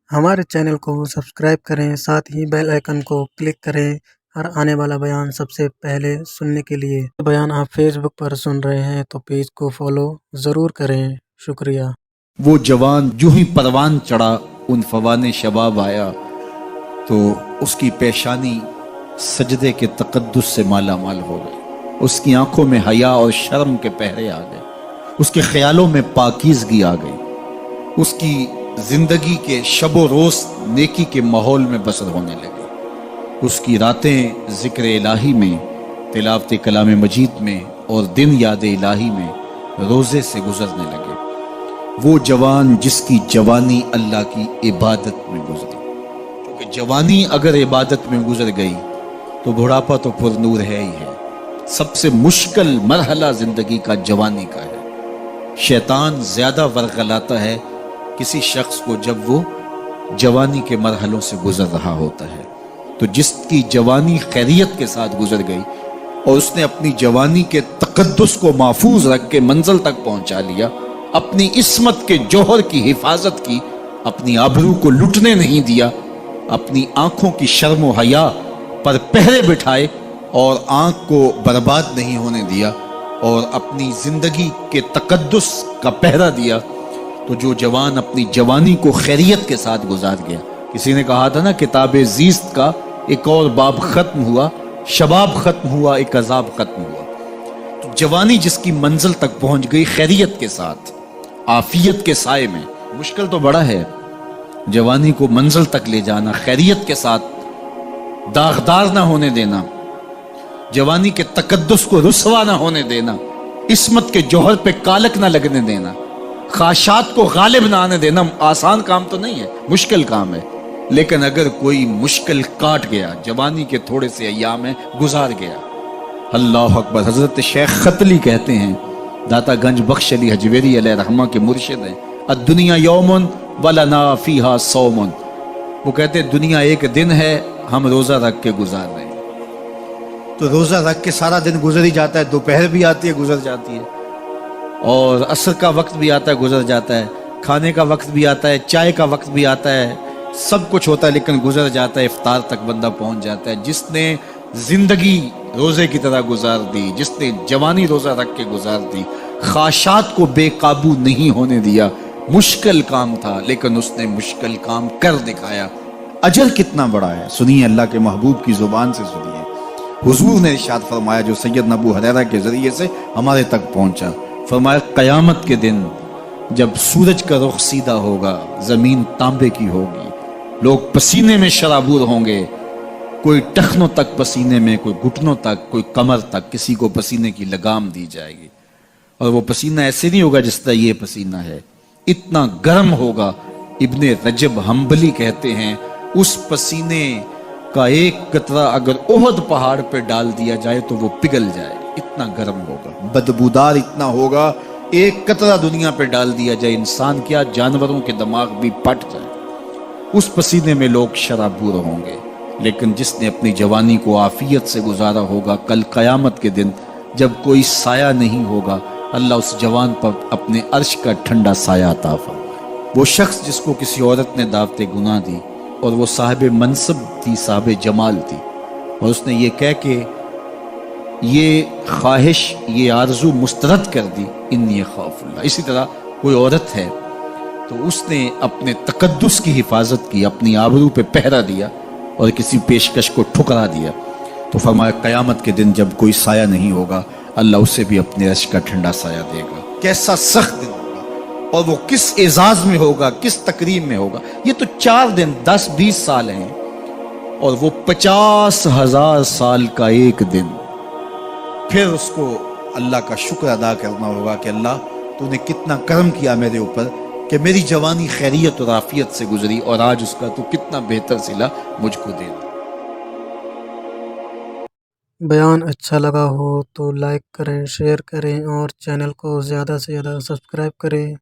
ہمارے چینل کو سبسکرائب کریں، ساتھ ہی بیل آئیکن کو کلک کریں ہر آنے والا بیان سب سے پہلے سننے کے لیے۔ بیان آپ فیس بک پر سن رہے ہیں تو پیج کو فالو ضرور کریں، شکریہ۔ وہ جوان جو ہی پروان چڑھا ان فوان شباب آیا تو اس کی پیشانی سجدے کے تقدس سے مالا مال ہو گئی، اس کی آنکھوں میں حیا اور شرم کے پہرے آ گئے، اس کے خیالوں میں پاکیزگی آ گئی، اس کی زندگی کے شب و روز نیکی کے ماحول میں بسر ہونے لگے، اس کی راتیں ذکر الہی میں، تلاوت کلام مجید میں اور دن یاد الہی میں روزے سے گزرنے لگے۔ وہ جوان جس کی جوانی اللہ کی عبادت میں گزری، کیونکہ جوانی اگر عبادت میں گزر گئی تو بڑھاپا تو پر نور ہے ہی ہے۔ سب سے مشکل مرحلہ زندگی کا جوانی کا ہے۔ شیطان زیادہ ورغلاتا ہے کسی شخص کو جب وہ جوانی کے مرحلوں سے گزر رہا ہوتا ہے۔ تو جس کی جوانی خیریت کے ساتھ گزر گئی اور اس نے اپنی جوانی کے تقدس کو محفوظ رکھ کے منزل تک پہنچا لیا، اپنی عصمت کے جوہر کی حفاظت کی، اپنی آبرو کو لٹنے نہیں دیا، اپنی آنکھوں کی شرم و حیا پر پہرے بٹھائے اور آنکھ کو برباد نہیں ہونے دیا اور اپنی زندگی کے تقدس کا پہرا دیا، تو جو جوان اپنی جوانی کو خیریت کے ساتھ گزار گیا۔ کسی نے کہا تھا نا، کتاب زیست کا ایک اور باب ختم ہوا، شباب ختم ہوا، ایک عذاب ختم ہوا۔ تو جوانی جس کی منزل تک پہنچ گئی خیریت کے ساتھ، عافیت کے سائے میں، مشکل تو بڑا ہے جوانی کو منزل تک لے جانا، خیریت کے ساتھ داغدار نہ ہونے دینا، جوانی کے تقدس کو رسوا نہ ہونے دینا، عصمت کے جوہر پہ کالک نہ لگنے دینا، خواہشات کو غالب نہ آنے دینا۔ آسان کام تو نہیں ہے، مشکل کام ہے، لیکن اگر کوئی مشکل کاٹ گیا، جوانی کے تھوڑے سے ایام میں گزار گیا، اللہ اکبر۔ حضرت شیخ ختلی کہتے ہیں، داتا گنج بخش علی حجویری علیہ رحمہ کے مرشد ہیں، الدنیا یوم ولنا فیہا صوم۔ وہ کہتے ہیں دنیا ایک دن ہے، ہم روزہ رکھ کے گزار رہے ہیں۔ تو روزہ رکھ کے سارا دن گزر ہی جاتا ہے، دوپہر بھی آتی ہے گزر جاتی ہے، اور عصر کا وقت بھی آتا ہے گزر جاتا ہے، کھانے کا وقت بھی آتا ہے، چائے کا وقت بھی آتا ہے، سب کچھ ہوتا ہے لیکن گزر جاتا ہے، افطار تک بندہ پہنچ جاتا ہے۔ جس نے زندگی روزے کی طرح گزار دی، جس نے جوانی روزہ رکھ کے گزار دی، خواہشات کو بے قابو نہیں ہونے دیا، مشکل کام تھا لیکن اس نے مشکل کام کر دکھایا۔ اجر کتنا بڑا ہے، سنیے اللہ کے محبوب کی زبان سے سنیے۔ حضور نے ارشاد فرمایا جو سیدنا ابو ہریرہ کے ذریعے سے ہمارے تک پہنچا، فرمایا قیامت کے دن جب سورج کا رخ سیدھا ہوگا، زمین تانبے کی ہوگی، لوگ پسینے میں شرابور ہوں گے، کوئی ٹخنوں تک پسینے میں، کوئی گھٹنوں تک، کوئی کمر تک، کسی کو پسینے کی لگام دی جائے گی، اور وہ پسینہ ایسے نہیں ہوگا جس طرح یہ پسینہ ہے، اتنا گرم ہوگا۔ ابن رجب حنبلی کہتے ہیں اس پسینے کا ایک قطرہ اگر احد پہاڑ پہ ڈال دیا جائے تو وہ پگھل جائے، اتنا گرم ہوگا، بدبودار اتنا ہوگا، ایک قطرہ دنیا پہ ڈال دیا جائے، انسان کیا جانوروں کے دماغ بھی پھٹ جائے، اس پسینے میں لوگ شرابور ہوں گے۔ لیکن جس نے اپنی جوانی کو عافیت سے گزارا ہوگا، کل قیامت کے دن جب کوئی سایہ نہیں ہوگا، اللہ اس جوان پر اپنے عرش کا ٹھنڈا سایہ عطا فرمائے۔ وہ شخص جس کو کسی عورت نے دعوت گناہ دی اور وہ صاحب منصب تھی، صاحب جمال تھی، اور اس نے یہ کہہ کے یہ خواہش، یہ آرزو مسترد کر دی، انی خاف اللہ۔ اسی طرح کوئی عورت ہے تو اس نے اپنے تقدس کی حفاظت کی، اپنی آبرو پہ پہرا دیا اور کسی پیشکش کو ٹھکرا دیا، تو فرمایا قیامت کے دن جب کوئی سایہ نہیں ہوگا، اللہ اسے بھی اپنے عرش کا ٹھنڈا سایہ دے گا۔ کیسا سخت دن ہوگا، اور وہ کس اعزاز میں ہوگا، کس تکریم میں ہوگا۔ یہ تو 4 دن 10-20 سال ہیں، اور وہ 50,000 سال کا ایک دن۔ پھر اس کو اللہ کا شکر ادا کرنا ہوگا کہ اللہ تو نے کتنا کرم کیا میرے اوپر کہ میری جوانی خیریت اور عافیت سے گزری، اور آج اس کا تو کتنا بہتر صلہ مجھ کو دے دے۔ بیان اچھا لگا ہو تو لائک کریں، شیئر کریں اور چینل کو زیادہ سے زیادہ سبسکرائب کریں۔